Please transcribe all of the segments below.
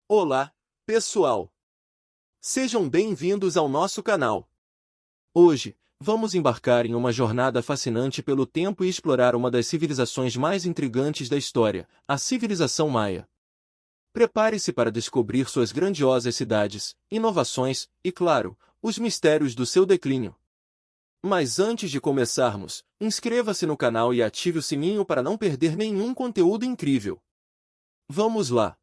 Olá, pessoal! Sejam bem-vindos ao nosso canal. Hoje, vamos embarcar em uma jornada fascinante pelo tempo e explorar uma das civilizações mais intrigantes da história, a civilização maia. Prepare-se para descobrir suas grandiosas cidades, inovações e, claro, os mistérios do seu declínio. Mas antes de começarmos, inscreva-se no canal e ative o sininho para não perder nenhum conteúdo incrível. Vamos lá!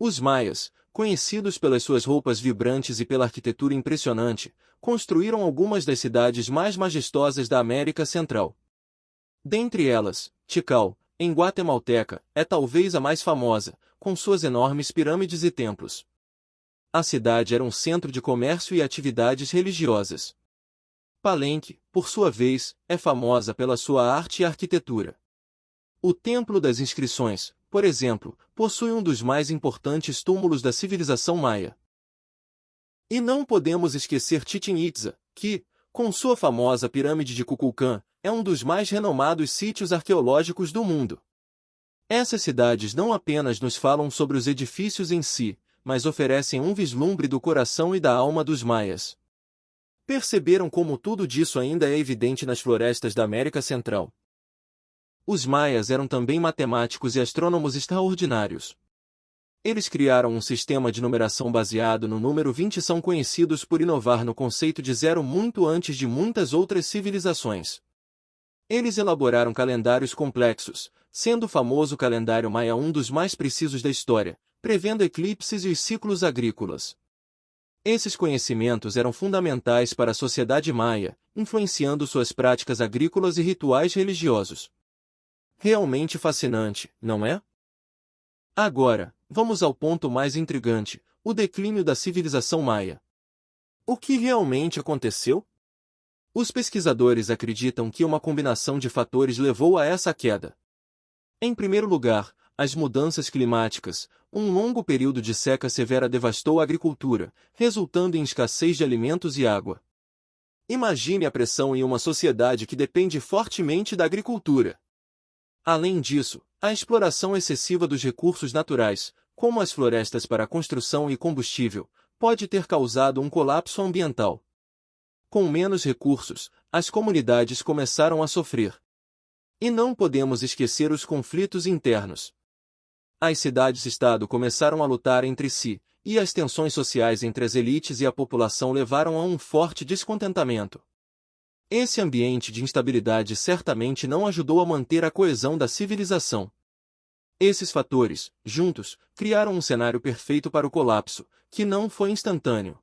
Os maias, conhecidos pelas suas roupas vibrantes e pela arquitetura impressionante, construíram algumas das cidades mais majestosas da América Central. Dentre elas, Tikal, em Guatemalteca, é talvez a mais famosa, com suas enormes pirâmides e templos. A cidade era um centro de comércio e atividades religiosas. Palenque, por sua vez, é famosa pela sua arte e arquitetura. O Templo das Inscrições, por exemplo, possui um dos mais importantes túmulos da civilização maia. E não podemos esquecer Chichén Itzá, que, com sua famosa pirâmide de Kukulcán, é um dos mais renomados sítios arqueológicos do mundo. Essas cidades não apenas nos falam sobre os edifícios em si, mas oferecem um vislumbre do coração e da alma dos maias. Perceberam como tudo disso ainda é evidente nas florestas da América Central? Os maias eram também matemáticos e astrônomos extraordinários. Eles criaram um sistema de numeração baseado no número 20 e são conhecidos por inovar no conceito de zero muito antes de muitas outras civilizações. Eles elaboraram calendários complexos, sendo o famoso calendário maia um dos mais precisos da história, prevendo eclipses e os ciclos agrícolas. Esses conhecimentos eram fundamentais para a sociedade maia, influenciando suas práticas agrícolas e rituais religiosos. Realmente fascinante, não é? Agora, vamos ao ponto mais intrigante, o declínio da civilização maia. O que realmente aconteceu? Os pesquisadores acreditam que uma combinação de fatores levou a essa queda. Em primeiro lugar, as mudanças climáticas. Um longo período de seca severa devastou a agricultura, resultando em escassez de alimentos e água. Imagine a pressão em uma sociedade que depende fortemente da agricultura. Além disso, a exploração excessiva dos recursos naturais, como as florestas para construção e combustível, pode ter causado um colapso ambiental. Com menos recursos, as comunidades começaram a sofrer. E não podemos esquecer os conflitos internos. As cidades-estado começaram a lutar entre si, e as tensões sociais entre as elites e a população levaram a um forte descontentamento. Esse ambiente de instabilidade certamente não ajudou a manter a coesão da civilização. Esses fatores, juntos, criaram um cenário perfeito para o colapso, que não foi instantâneo.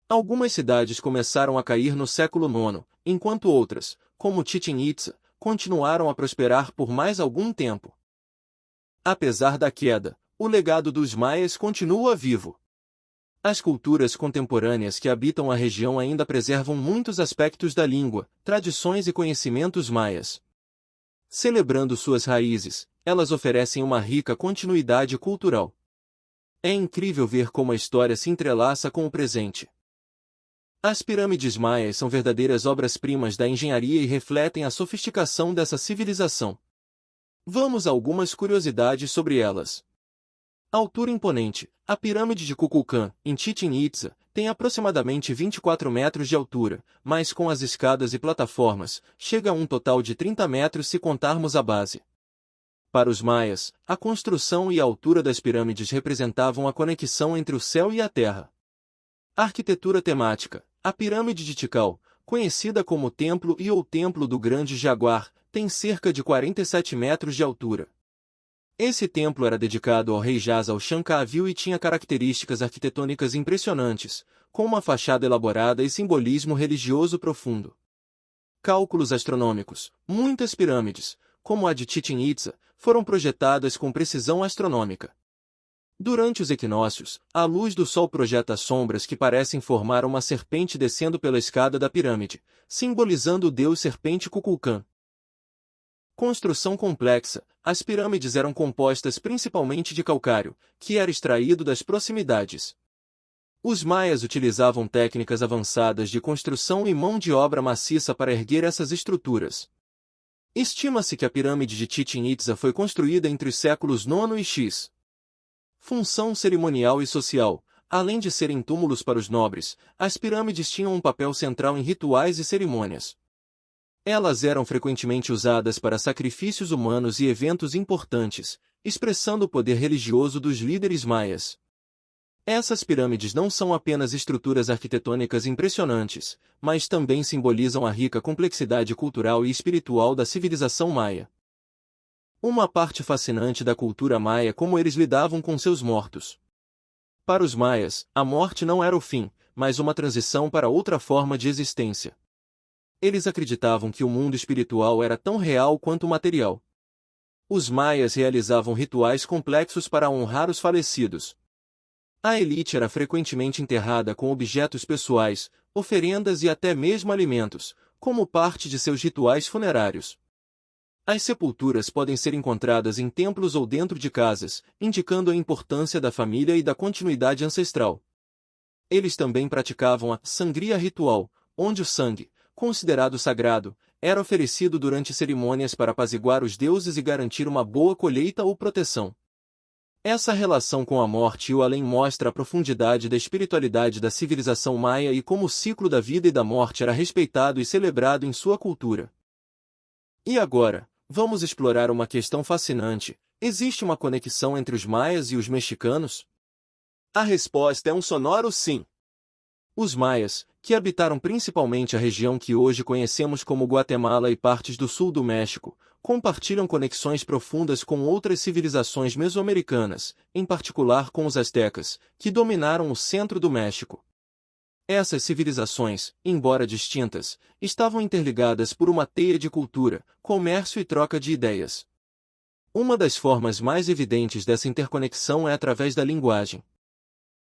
Algumas cidades começaram a cair no século IX, enquanto outras, como Chichén Itzá, continuaram a prosperar por mais algum tempo. Apesar da queda, o legado dos maias continua vivo. As culturas contemporâneas que habitam a região ainda preservam muitos aspectos da língua, tradições e conhecimentos maias. Celebrando suas raízes, elas oferecem uma rica continuidade cultural. É incrível ver como a história se entrelaça com o presente. As pirâmides maias são verdadeiras obras-primas da engenharia e refletem a sofisticação dessa civilização. Vamos a algumas curiosidades sobre elas. Altura imponente. A pirâmide de Kukulcán, em Chichén Itzá, tem aproximadamente 24 metros de altura, mas com as escadas e plataformas, chega a um total de 30 metros se contarmos a base. Para os maias, a construção e a altura das pirâmides representavam a conexão entre o céu e a terra. Arquitetura temática. A pirâmide de Tikal, conhecida como Templo ou Templo do Grande Jaguar, tem cerca de 47 metros de altura. Esse templo era dedicado ao rei Jasa al-Shamkavil e tinha características arquitetônicas impressionantes, com uma fachada elaborada e simbolismo religioso profundo. Cálculos astronômicos. Muitas pirâmides, como a de Chichén Itzá, foram projetadas com precisão astronômica. Durante os equinócios, a luz do sol projeta sombras que parecem formar uma serpente descendo pela escada da pirâmide, simbolizando o deus serpente Kukulcán. Construção complexa. As pirâmides eram compostas principalmente de calcário, que era extraído das proximidades. Os maias utilizavam técnicas avançadas de construção e mão de obra maciça para erguer essas estruturas. Estima-se que a pirâmide de Chichén Itzá foi construída entre os séculos IX e X. Função cerimonial e social. Além de serem túmulos para os nobres, as pirâmides tinham um papel central em rituais e cerimônias. Elas eram frequentemente usadas para sacrifícios humanos e eventos importantes, expressando o poder religioso dos líderes maias. Essas pirâmides não são apenas estruturas arquitetônicas impressionantes, mas também simbolizam a rica complexidade cultural e espiritual da civilização maia. Uma parte fascinante da cultura maia é como eles lidavam com seus mortos. Para os maias, a morte não era o fim, mas uma transição para outra forma de existência. Eles acreditavam que o mundo espiritual era tão real quanto o material. Os maias realizavam rituais complexos para honrar os falecidos. A elite era frequentemente enterrada com objetos pessoais, oferendas e até mesmo alimentos, como parte de seus rituais funerários. As sepulturas podem ser encontradas em templos ou dentro de casas, indicando a importância da família e da continuidade ancestral. Eles também praticavam a sangria ritual, onde o sangue, considerado sagrado, era oferecido durante cerimônias para apaziguar os deuses e garantir uma boa colheita ou proteção. Essa relação com a morte e o além mostra a profundidade da espiritualidade da civilização maia e como o ciclo da vida e da morte era respeitado e celebrado em sua cultura. E agora, vamos explorar uma questão fascinante: existe uma conexão entre os maias e os mexicanos? A resposta é um sonoro sim. Os maias, que habitaram principalmente a região que hoje conhecemos como Guatemala e partes do sul do México, compartilham conexões profundas com outras civilizações mesoamericanas, em particular com os astecas, que dominaram o centro do México. Essas civilizações, embora distintas, estavam interligadas por uma teia de cultura, comércio e troca de ideias. Uma das formas mais evidentes dessa interconexão é através da linguagem.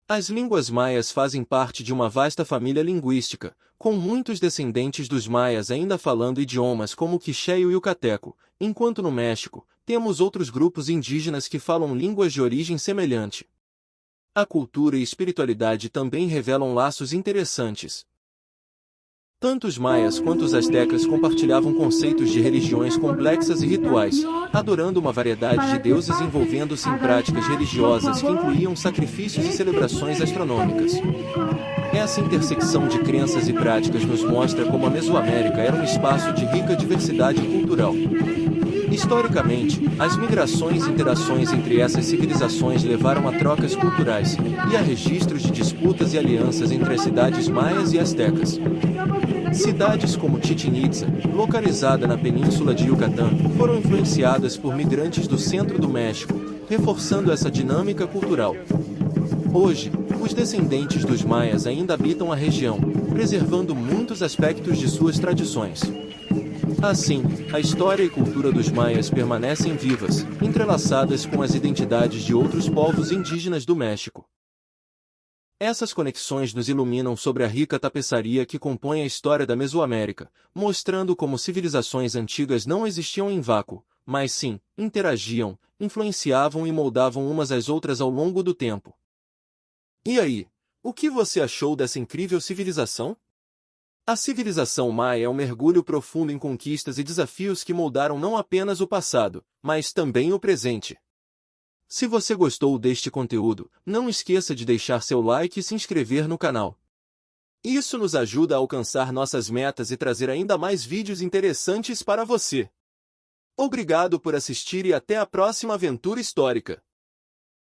As línguas maias fazem parte de uma vasta família linguística, com muitos descendentes dos maias ainda falando idiomas como o quiché e o yucateco, enquanto no México, temos outros grupos indígenas que falam línguas de origem semelhante. A cultura e espiritualidade também revelam laços interessantes. Tanto os maias quanto os astecas compartilhavam conceitos de religiões complexas e rituais, adorando uma variedade de deuses envolvendo-se em práticas religiosas que incluíam sacrifícios e celebrações astronômicas. Essa intersecção de crenças e práticas nos mostra como a Mesoamérica era um espaço de rica diversidade cultural. Historicamente, as migrações e interações entre essas civilizações levaram a trocas culturais, e a registros de disputas e alianças entre as cidades maias e astecas. Cidades como Chichén Itzá, localizada na península de Yucatán, foram influenciadas por migrantes do centro do México, reforçando essa dinâmica cultural. Hoje, os descendentes dos maias ainda habitam a região, preservando muitos aspectos de suas tradições. Assim, a história e cultura dos maias permanecem vivas, entrelaçadas com as identidades de outros povos indígenas do México. Essas conexões nos iluminam sobre a rica tapeçaria que compõe a história da Mesoamérica, mostrando como civilizações antigas não existiam em vácuo, mas sim, interagiam, influenciavam e moldavam umas às outras ao longo do tempo. E aí, o que você achou dessa incrível civilização? A civilização maia é um mergulho profundo em conquistas e desafios que moldaram não apenas o passado, mas também o presente. Se você gostou deste conteúdo, não esqueça de deixar seu like e se inscrever no canal. Isso nos ajuda a alcançar nossas metas e trazer ainda mais vídeos interessantes para você. Obrigado por assistir e até a próxima aventura histórica.